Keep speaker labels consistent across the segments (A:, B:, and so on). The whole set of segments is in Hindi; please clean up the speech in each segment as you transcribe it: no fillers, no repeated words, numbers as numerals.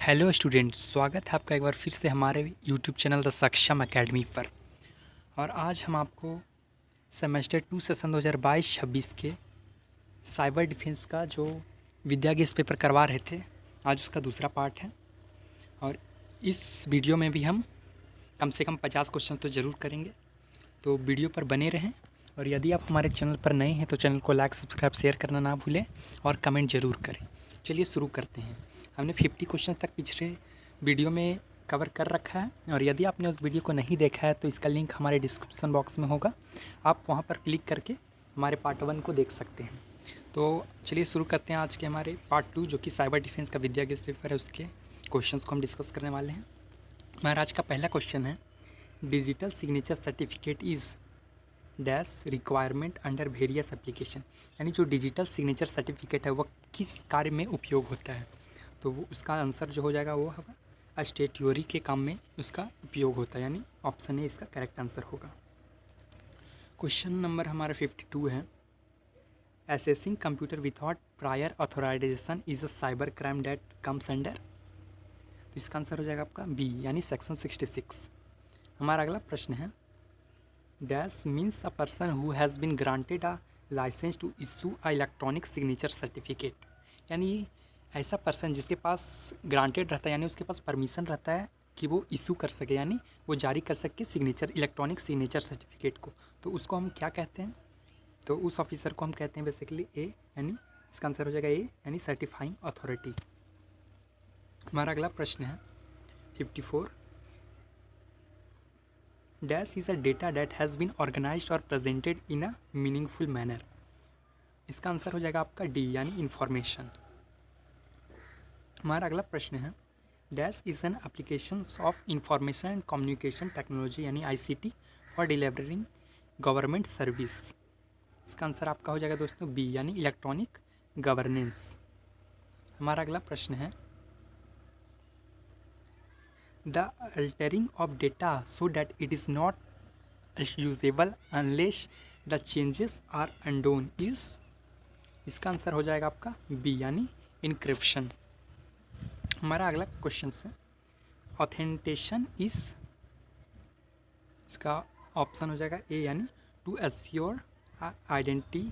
A: हेलो स्टूडेंट्स, स्वागत है आपका एक बार फिर से हमारे यूट्यूब चैनल द सक्षम एकेडमी पर। और आज हम आपको सेमेस्टर 2 सेशन 2022-26 के साइबर डिफेंस का जो विद्या गेस पेपर करवा रहे थे, आज उसका दूसरा पार्ट है। और इस वीडियो में भी हम कम से कम 50 क्वेश्चन तो ज़रूर करेंगे, तो वीडियो पर बने रहें। और यदि आप हमारे चैनल पर नए हैं तो चैनल को लाइक, सब्सक्राइब, शेयर करना ना भूलें और कमेंट ज़रूर करें। चलिए शुरू करते हैं। हमने 50 क्वेश्चन तक पिछले वीडियो में कवर कर रखा है, और यदि आपने उस वीडियो को नहीं देखा है तो इसका लिंक हमारे डिस्क्रिप्शन बॉक्स में होगा, आप वहां पर क्लिक करके हमारे पार्ट 1 को देख सकते हैं। तो चलिए शुरू करते हैं आज के हमारे पार्ट 2, जो कि साइबर डिफेंस का विद्या गेस पेपर है, उसके क्वेश्चंस को हम डिस्कस करने वाले हैं। हमारा आज का पहला क्वेश्चन है, digital signature certificate is dash requirement under various application. यानी जो डिजिटल सिग्नेचर सर्टिफिकेट है वह किस कार्य में उपयोग होता है, तो उसका आंसर जो हो जाएगा वो होगा स्टेट्यूरी के काम में उसका उपयोग होता है, यानी ऑप्शन ए इसका करेक्ट आंसर होगा। क्वेश्चन नंबर हमारा 52 है, accessing computer without prior authorization is a cyber crime that comes under. तो इसका आंसर हो जाएगा आपका बी, यानी सेक्शन 66। हमारा अगला प्रश्न है, dash means a person who has been granted a license to issue a electronic signature certificate. यानी ऐसा पर्सन जिसके पास ग्रांटेड रहता है, यानी उसके पास परमिशन रहता है कि वो इशू कर सके, यानी वो जारी कर सके सिग्नेचर, इलेक्ट्रॉनिक सिग्नेचर सर्टिफिकेट को, तो उसको हम क्या कहते हैं? तो उस ऑफिसर को हम कहते हैं बेसिकली ए, यानी इसका आंसर हो जाएगा ए, यानी सर्टिफाइंग अथॉरिटी। हमारा अगला प्रश्न है 54, dash is a data that has been organized और presented in a meaningful manner. इसका आंसर हो जाएगा आपका डी, यानी इन्फॉर्मेशन। हमारा अगला प्रश्न है, dash is an application of information and communication technology, यानी ICT for delivering government service. इसका आंसर आपका हो जाएगा दोस्तों बी, यानी इलेक्ट्रॉनिक गवर्नेंस। हमारा अगला प्रश्न है, the altering of data so that it is not usable unless the changes are undone is. इसका आंसर हो जाएगा आपका बी, यानी इनक्रिप्शन। हमारा अगला क्वेश्चन है, ऑथेंटिकेशन इज, इसका ऑप्शन हो जाएगा ए, यानी to assure identity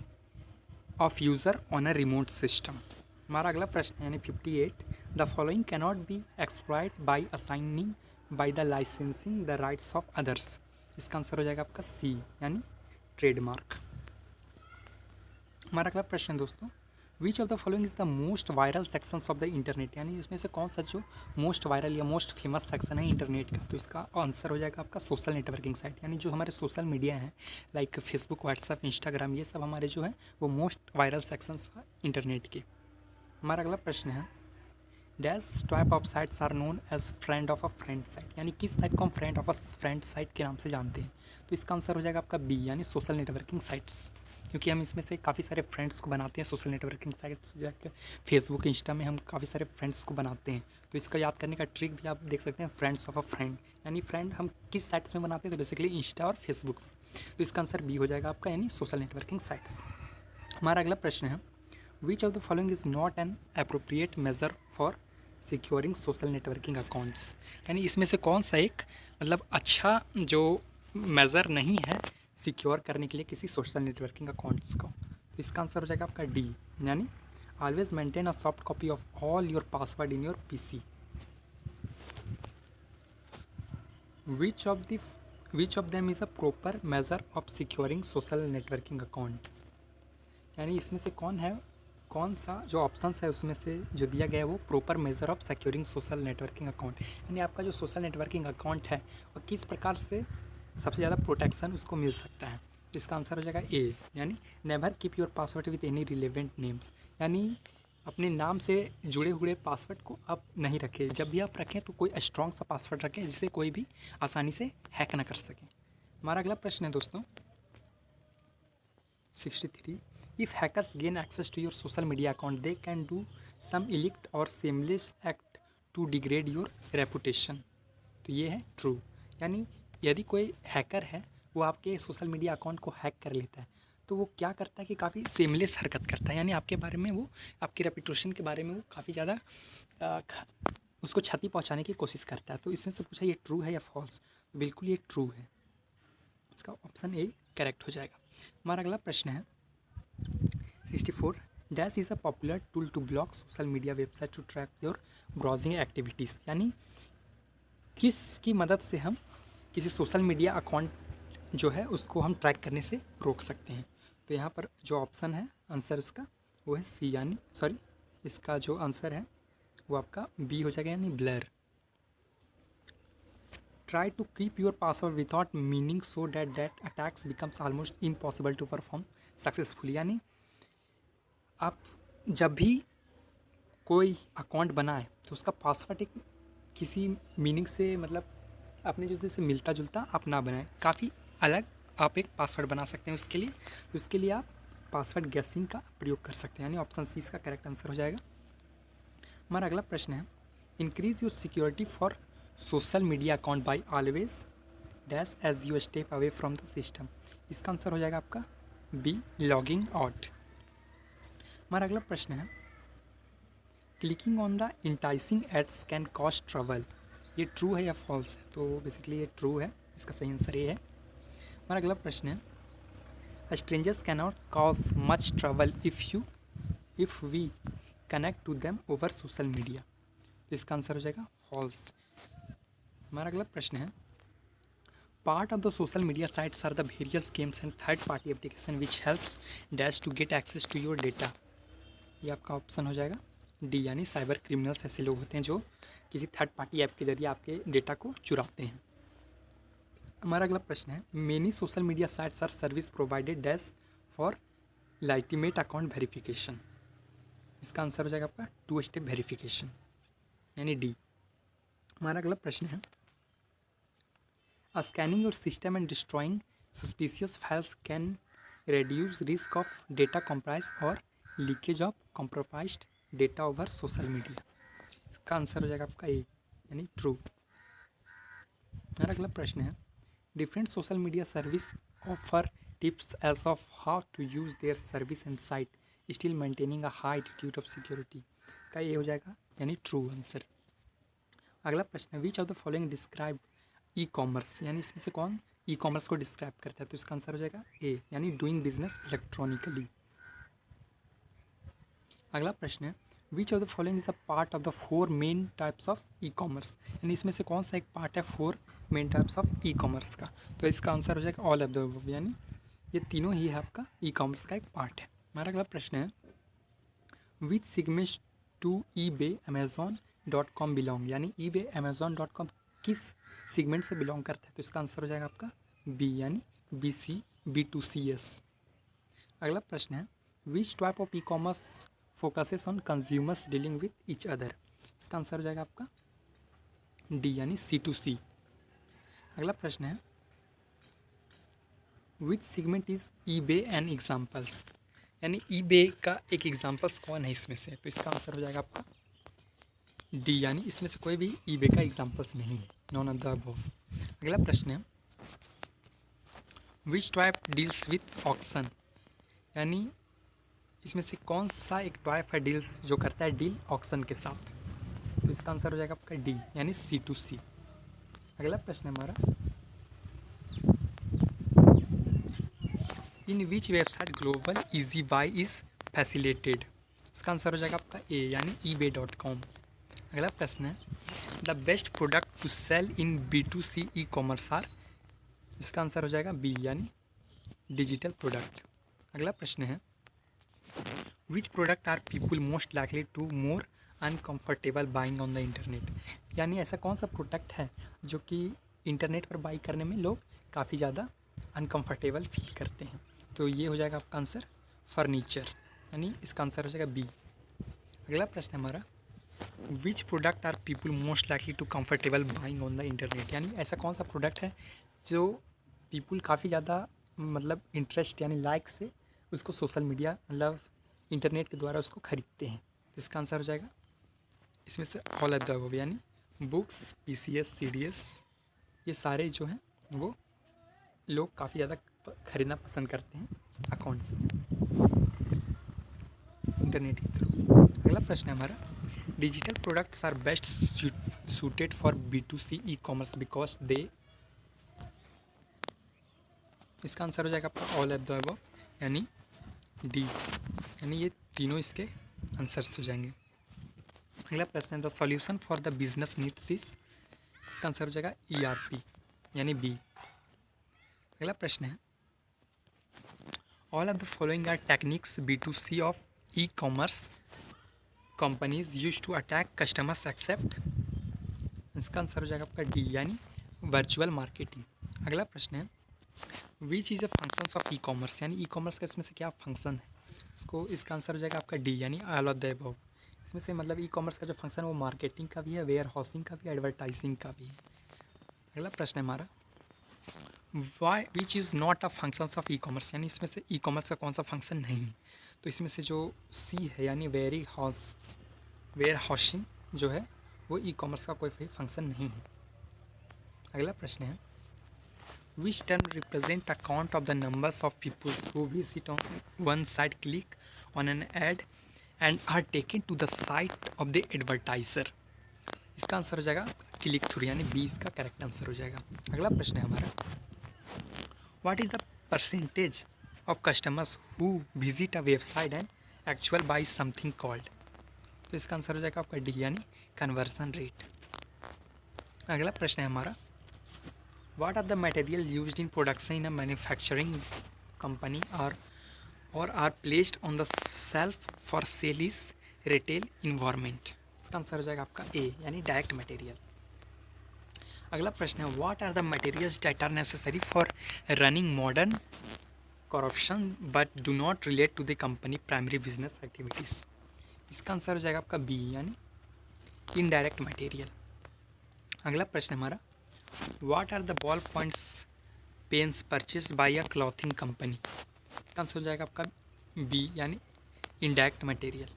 A: of user on a remote system. हमारा अगला प्रश्न है, यानी 58, the following cannot be exploit by assigning by the licensing the rights of others. इसका आंसर हो जाएगा आपका सी, यानी ट्रेडमार्क। हमारा अगला प्रश्न दोस्तों, विच of the following is the most viral sections of the internet. यानी इसमें से कौन सा जो मोस्ट वायरल या मोस्ट फेमस सेक्शन है इंटरनेट का, तो इसका आंसर हो जाएगा आपका सोशल नेटवर्किंग साइट। यानी जो हमारे सोशल मीडिया हैं लाइक फेसबुक, व्हाट्सएप, इंस्टाग्राम, ये सब हमारे जो है वो मोस्ट वायरल सेक्शंस हैं इंटरनेट के। हमारा अगला प्रश्न है, dash type of sites are known as friend of a friend site. यानी किस साइट को हम friend of a friend site के नाम से जानते हैं, तो इसका आंसर हो जाएगा आपका बी, यानी सोशल नेटवर्किंग साइट्स, क्योंकि हम इसमें से काफ़ी सारे फ्रेंड्स को बनाते हैं सोशल नेटवर्किंग साइट्स, जैसे फेसबुक, इंस्टा में हम काफ़ी सारे फ्रेंड्स को बनाते हैं। तो इसका याद करने का ट्रिक भी आप देख सकते हैं, फ्रेंड्स ऑफ अ फ्रेंड, यानी फ्रेंड हम किस साइट्स में बनाते हैं, तो बेसिकली इंस्टा और फेसबुक में। तो इसका आंसर बी हो जाएगा आपका, यानी सोशल नेटवर्किंग साइट्स। हमारा अगला प्रश्न है, which of the following is not an appropriate measure for securing social networking accounts. यानी इसमें से कौन सा एक मतलब अच्छा जो मेज़र नहीं है सिक्योर करने के लिए किसी सोशल नेटवर्किंग अकाउंट्स को, तो इसका आंसर हो जाएगा आपका डी, यानी always maintain a soft copy of all your password in your PC। Which of them is a proper measure of securing social networking account. यानी इसमें से कौन सा जो ऑप्शंस है उसमें से जो दिया गया है वो proper measure of securing social networking account, यानी आपका जो सोशल नेटवर्किंग अकाउंट है वो किस प्रकार से सबसे ज़्यादा प्रोटेक्शन उसको मिल सकता है। तो इसका आंसर हो जाएगा ए, यानी never keep your password with any relevant names. यानी अपने नाम से जुड़े हुए पासवर्ड को आप नहीं रखें, जब भी आप रखें तो कोई स्ट्रॉन्ग सा पासवर्ड रखें जिसे कोई भी आसानी से हैक ना कर सके। हमारा अगला प्रश्न है दोस्तों 63, if hackers gain access to your social media account they can do some illicit or seamless act to degrade your reputation. तो ये है ट्रू, यानी यदि कोई हैकर है वो आपके सोशल मीडिया अकाउंट को हैक कर लेता है तो वो क्या करता है कि काफ़ी सेमलेस हरकत करता है, यानी आपके बारे में वो, आपकी रेपुटेशन के बारे में वो काफ़ी ज़्यादा उसको क्षति पहुंचाने की कोशिश करता है। तो इसमें से पूछा ये ट्रू है या फॉल्स, तो बिल्कुल ये ट्रू है, इसका ऑप्शन ए करेक्ट हो जाएगा। हमारा अगला प्रश्न है 64, dash is a popular tool to block social media website to track your browsing activities, यानी किसकी मदद से हम किसी सोशल मीडिया अकाउंट जो है उसको हम ट्रैक करने से रोक सकते हैं। तो यहाँ पर जो ऑप्शन है आंसर इसका वो है सी, यानी सॉरी इसका जो आंसर है वो आपका बी हो जाएगा, यानी blur. Try to keep your password without meaning so that attacks becomes almost impossible to perform successfully, यानी आप जब भी कोई अकाउंट बनाए तो उसका पासवर्ड एक किसी मीनिंग से मतलब अपने जैसे मिलता जुलता आप ना बनाएं, काफ़ी अलग आप एक पासवर्ड बना सकते हैं उसके लिए आप पासवर्ड गेसिंग का प्रयोग कर सकते हैं, यानी ऑप्शन सी इसका करेक्ट आंसर हो जाएगा। हमारा अगला प्रश्न है increase your security for social media account by always dash as you step away from the system, इसका आंसर हो जाएगा आपका बी लॉगिंग आउट। हमारा अगला प्रश्न है clicking on the enticing ads can cause trouble, ये ट्रू है या फॉल्स है, तो बेसिकली ये ट्रू है, इसका सही आंसर ये है। हमारा अगला प्रश्न है strangers can not cause much trouble if we connect to them over social media, तो इसका आंसर हो जाएगा फॉल्स। हमारा अगला प्रश्न है part of the social media sites are the various games and third party application which helps dash to get access to your data, ये आपका ऑप्शन हो जाएगा डी, यानी साइबर क्रिमिनल्स ऐसे लोग होते हैं जो किसी थर्ड पार्टी ऐप के जरिए आपके डेटा को चुराते हैं। हमारा अगला प्रश्न है many social media sites are service provided dash for legitimate account verification, इसका आंसर हो जाएगा आपका 2 स्टेप वेरिफिकेशन, यानी डी। हमारा अगला प्रश्न है scanning your system and destroying suspicious files can reduce risk of data compromise और leakage of compromised data over social media, इसका आंसर हो जाएगा आपका ए, यानी ट्रू। हमारा अगला प्रश्न है different social media service offer tips as of how to use their service and site still maintaining a high attitude of security, का ये हो जाएगा यानी ट्रू आंसर। अगला प्रश्न है which of the following describe E commerce, यानी इसमें से कौन ई कॉमर्स को डिस्क्राइब करता है, तो इसका आंसर हो जाएगा ए, यानी डूइंग बिजनेस इलेक्ट्रॉनिकली। अगला प्रश्न है which of the following is a part of the 4 main types of e commerce, यानी इसमें से कौन सा एक पार्ट है 4 main types of e commerce का, तो इसका आंसर हो जाएगा ऑल ऑफ द अबव, यानी ये तीनों ही है आपका ई कॉमर्स का एक पार्ट है। हमारा अगला प्रश्न है विच सिगमेंट्स टू eBay-Amazon.com बिलोंग, यानी eBay-Amazon.com किस सिगमेंट से बिलोंग करता है, तो इसका आंसर हो जाएगा आपका बी, यानी B2CS। अगला प्रश्न है which type of e commerce focuses on consumers dealing with each other, इसका आंसर हो जाएगा आपका डी, यानी C2C। अगला प्रश्न है which segment is eBay and examples, यानी eBay का एक एग्जाम्पल्स कौन है इसमें से, तो इसका आंसर हो जाएगा आपका डी, यानी इसमें से कोई भी eBay का एग्जाम्पल्स नहीं है, नॉन ऑफ द अबव। अगला प्रश्न है which type deals with auction, यानी इसमें से कौन सा एक टाइप है डील्स जो करता है डील ऑक्शन के साथ, तो इसका आंसर हो जाएगा आपका डी, यानी C2C। अगला प्रश्न है हमारा in which website global easy buy is facilitated, इसका आंसर हो जाएगा आपका ए, यानी eBay.com। अगला प्रश्न है the best product to sell in B2C e commerce are, इसका आंसर हो जाएगा बी, यानी डिजिटल प्रोडक्ट। अगला प्रश्न है which product are people most likely to more uncomfortable buying on the internet, यानी ऐसा कौन सा प्रोडक्ट है जो कि इंटरनेट पर बाई करने में लोग काफ़ी ज़्यादा अनकम्फर्टेबल फील करते हैं, तो ये हो जाएगा आपका आंसर फर्नीचर, यानी इसका आंसर हो जाएगा बी। अगला प्रश्न हमारा which product are people most likely to comfortable buying on the internet, यानी ऐसा कौन सा प्रोडक्ट है जो पीपल काफ़ी ज़्यादा मतलब इंटरेस्ट यानी लाइक से उसको सोशल मीडिया मतलब इंटरनेट के द्वारा उसको ख़रीदते हैं, तो इसका आंसर हो जाएगा इसमें से ऑल ऑफ द अबव, यानी बुक्स, PCS, CDS, ये सारे जो हैं वो लोग काफ़ी ज़्यादा ख़रीदना पसंद करते हैं अकाउंट्स इंटरनेट के थ्रू। अगला प्रश्न है हमारा digital products are best suited for B2C e commerce because they, इसका आंसर हो जाएगा आपका ऑल ऑफ द अबव यानी डी, यानी ये तीनों इसके आंसर्स हो जाएंगे। अगला प्रश्न है the solution for the business needs is, इसका आंसर हो जाएगा ERP यानी बी। अगला प्रश्न है all of the following are techniques B2C of e commerce companies use to attack customers except, इसका आंसर हो जाएगा आपका डी यानी वर्चुअल मार्केटिंग। अगला प्रश्न है which is a functions of e commerce, यानी ई कॉमर्स का इसमें से क्या फंक्शन है, इसका आंसर हो जाएगा आपका डी यानी ऑल ऑफ द अबव। इसमें से मतलब ई कॉमर्स का जो फंक्शन है वो मार्केटिंग का भी है, वेयर हाउसिंग का भी, एडवर्टाइजिंग का भी है। अगला प्रश्न है हमारा why which is not a functions of e commerce, यानी इसमें से ई कॉमर्स का कौन सा फंक्शन नहीं है, तो इसमें से जो सी है यानी वेयर हाउसिंग जो है वो ई कॉमर्स का कोई फंक्शन नहीं है। अगला प्रश्न है which term represent a count of the numbers of people who visit on one site, click on an ad and are taken to the site of the advertiser, इसका आंसर हो जाएगा क्लिक थ्रू यानी बी इसका करेक्ट आंसर हो जाएगा। अगला प्रश्न है हमारा what is the percentage of customers who visit a website and actual buy something called, तो इसका आंसर हो जाएगा आपका डी यानी कन्वर्सन रेट। अगला प्रश्न है हमारा what are the material used in production in a manufacturing company और are placed on the shelf for sale is retail environment, इसका आंसर हो जाएगा आपका ए यानी डायरेक्ट मटेरियल। अगला प्रश्न है what are the materials that are necessary for running modern corruption but do not relate to the company primary business activities, इसका आंसर हो जाएगा आपका बी यानी इनडायरेक्ट मटेरियल। अगला प्रश्न हमारा what are the ball points pens purchase by a clothing company, इसका आंसर हो जाएगा आपका बी यानी इनडायरेक्ट मटेरियल।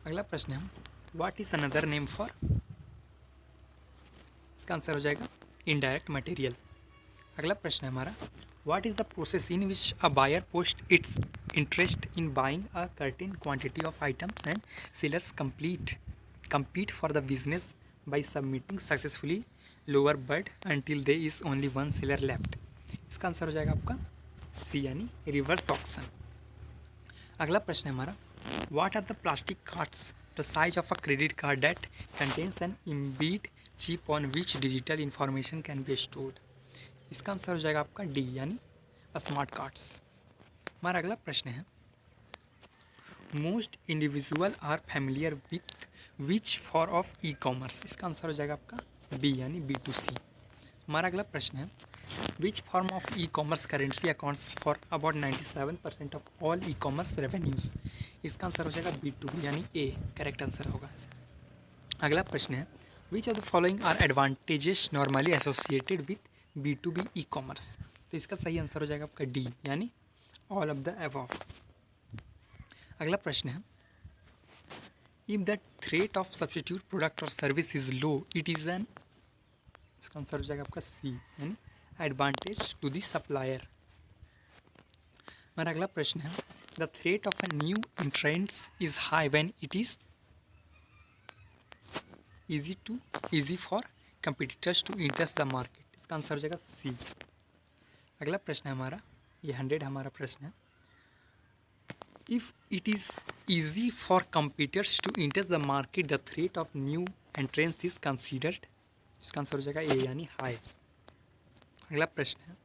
A: अगला प्रश्न है what is another name for, इसका आंसर हो जाएगा इनडायरेक्ट मटेरियल। अगला प्रश्न है हमारा what is the process in which a buyer post its interest in buying a certain quantity of items and sellers compete for the business by submitting successfully lower bid until there is only one seller left, इसका आंसर हो जाएगा आपका सी यानी रिवर्स ऑक्शन। अगला प्रश्न है हमारा what are the plastic cards the size of a credit card that contains an embedded chip on which digital information can be stored, इसका आंसर हो जाएगा आपका डी यानी स्मार्ट कार्ड्स। हमारा अगला प्रश्न है most individual are familiar with which for of e commerce, इसका आंसर हो जाएगा आपका बी यानी B2C। हमारा अगला प्रश्न है which form of e commerce currently accounts for about 97% of all e commerce revenues, इसका आंसर हो जाएगा B2B यानी ए करेक्ट आंसर होगा। अगला प्रश्न है which of the following are advantages normally associated with B2B e commerce, तो इसका सही आंसर हो जाएगा आपका डी यानी ऑल ऑफ द अबव। अगला प्रश्न है if the threat of substitute product और service is low it is an, इसका आंसर हो जाएगा आपका सी यानी एडवांटेज टू द सप्लायर। हमारा अगला प्रश्न है the threat of a new entrants is high when it is easy for competitors to enter the market, इसका आंसर हो जाएगा सी। अगला प्रश्न है हमारा ये 100 हमारा प्रश्न है if it is easy for competitors to enter the market the threat of new entrants is considered, इसका आंसर हो जाएगा ए यानी हाई। अगला प्रश्न है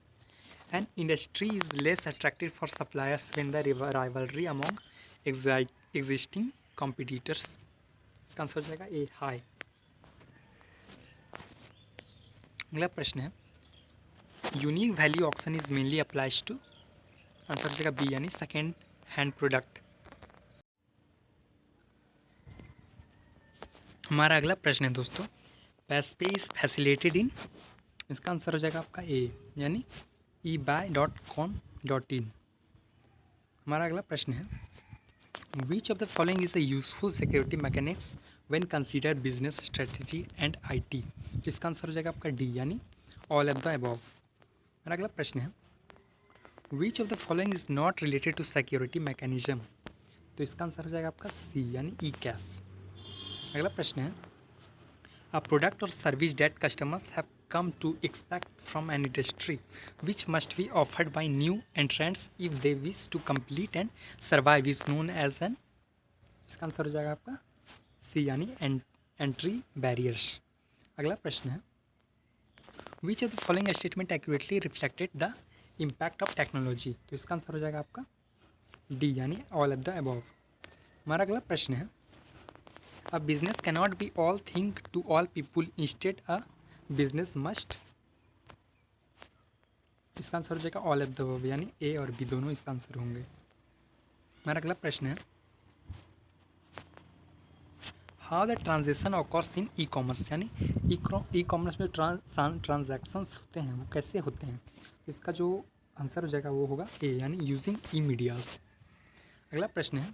A: an industry is less attractive for suppliers when the rivalry among existing competitors, इसका आंसर हो जाएगा ए हाई। अगला प्रश्न है unique value auction is mainly applies to, answer हो जाएगा बी यानी सेकेंड हैंड प्रोडक्ट। हमारा अगला प्रश्न है दोस्तों पैसपे इज फैसिलिटेटेड इन, इसका आंसर हो जाएगा आपका ए यानी ebuy.com.in। हमारा अगला प्रश्न है which of the following is a useful security mechanics when consider business strategy and IT, तो इसका आंसर हो जाएगा आपका डी यानी ऑल ऑफ द अबव। हमारा अगला प्रश्न है which of the following is not related to security mechanism, तो इसका आंसर हो जाएगा आपका सी यानी ई कैश। अगला प्रश्न है, अ प्रोडक्ट और service that customers have come to expect from an industry which must be offered by new entrants if they wish to compete and survive is known as an, इसका आंसर हो जाएगा आपका सी यानी एंट्री बैरियर्स। अगला प्रश्न है, which of the following statement accurately reflected the impact of technology, तो इसका आंसर हो जाएगा आपका डी यानी ऑल ऑफ द अबव। हमारा अगला प्रश्न है, a business cannot be all thing to all people, instead a business must, इसका आंसर हो जाएगा ऑल ऑफ द अबव यानी ए और बी दोनों इसका आंसर होंगे। हमारा अगला प्रश्न है, how the transaction occurs in E commerce, यानी ई कॉमर्स में ट्रांजैक्शंस होते हैं वो कैसे होते हैं, इसका जो आंसर हो जाएगा वो होगा ए यानी यूजिंग ई मीडियाज। अगला प्रश्न है,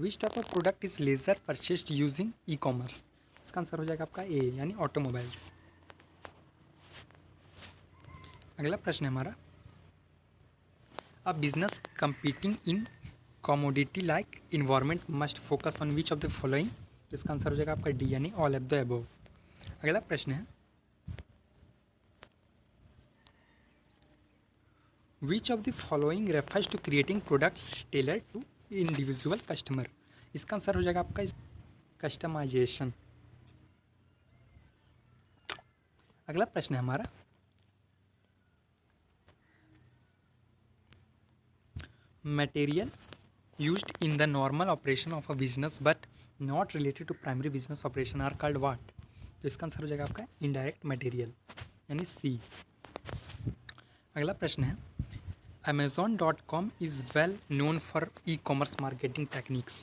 A: which type of product is lesser purchased using e commerce, इसका आंसर हो जाएगा आपका ए यानी ऑटोमोबाइल्स। अगला प्रश्न है हमारा, a business competing in commodity like environment must focus on which of the following, तो इसका आंसर हो जाएगा आपका डी यानी ऑल ऑफ द अबव। अगला प्रश्न है, which of the following refers to creating products tailor to individual customer, इसका आंसर हो जाएगा आपका कस्टमाइजेशन। अगला प्रश्न है हमारा, material used in the normal operation of a business but not related to primary business operation are called what, तो इसका आंसर हो जाएगा आपका indirect material यानी सी। अगला प्रश्न है, amazon.com is well known for e-commerce marketing techniques,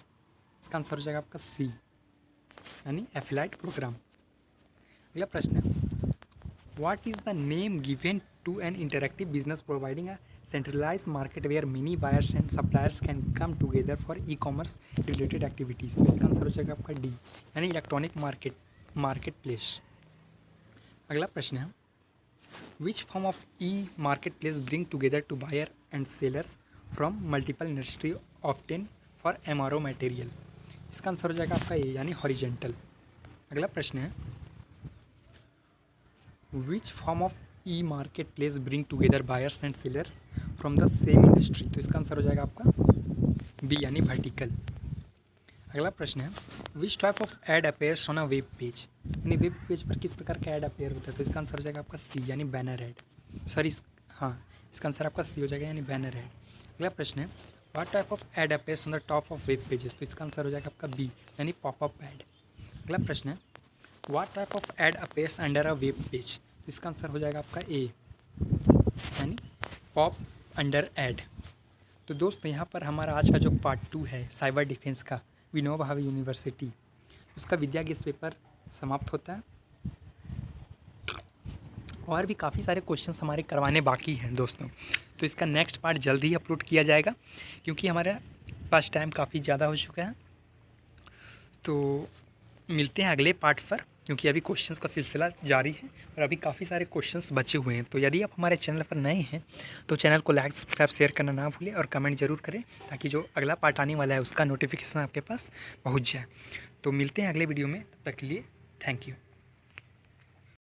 A: इसका आंसर हो जाएगा आपका सी यानी एफिलाइट प्रोग्राम। अगला प्रश्न है, what is the name given to an interactive business providing a centralized market where many buyers and suppliers can come together for e-commerce related activities, तो इसका आंसर हो जाएगा आपका डी यानी इलेक्ट्रॉनिक मार्केट प्लेस। अगला प्रश्न है, which form of e market place bring together to buyer and sellers from multiple industry often for MRO material, इसका आंसर हो जाएगा आपका ए यानी हॉरिजेंटल। अगला प्रश्न है, which form of e market place bring together buyers and sellers from the same industry, तो इसका आंसर हो जाएगा आपका बी यानी वर्टिकल। अगला प्रश्न है, which type of ad appears on a web page, यानी वेब पेज पर किस प्रकार का एड अपेयर होता है, तो इसका आंसर हो जाएगा आपका सी यानी बैनर एड। सॉरी इसका आंसर आपका सी हो जाएगा यानी बैनर एड। अगला प्रश्न है, what type of ad appears on the top of web pages, तो इसका आंसर हो जाएगा आपका बी यानी पॉपअप एड। अगला प्रश्न है, what type of ad appears under a web page, तो इसका आंसर हो जाएगा आपका ए यानी पॉप अंडर एड। तो दोस्तों यहाँ पर हमारा आज का जो पार्ट 2 है साइबर डिफेंस का विनोबा भावे यूनिवर्सिटी, उसका विद्या गेस पेपर समाप्त होता है और भी काफ़ी सारे क्वेश्चंस हमारे करवाने बाकी हैं दोस्तों। तो इसका नेक्स्ट पार्ट जल्दी ही अपलोड किया जाएगा क्योंकि हमारे पास टाइम काफ़ी ज़्यादा हो चुका है। तो मिलते हैं अगले पार्ट पर क्योंकि अभी क्वेश्चंस का सिलसिला जारी है और अभी काफ़ी सारे क्वेश्चंस बचे हुए हैं। तो यदि आप हमारे चैनल पर नए हैं तो चैनल को लाइक सब्सक्राइब शेयर करना ना भूलें और कमेंट ज़रूर करें ताकि जो अगला पार्ट आने वाला है उसका नोटिफिकेशन आपके पास पहुंच जाए। तो मिलते हैं अगले वीडियो में, तब तक के लिए थैंक यू।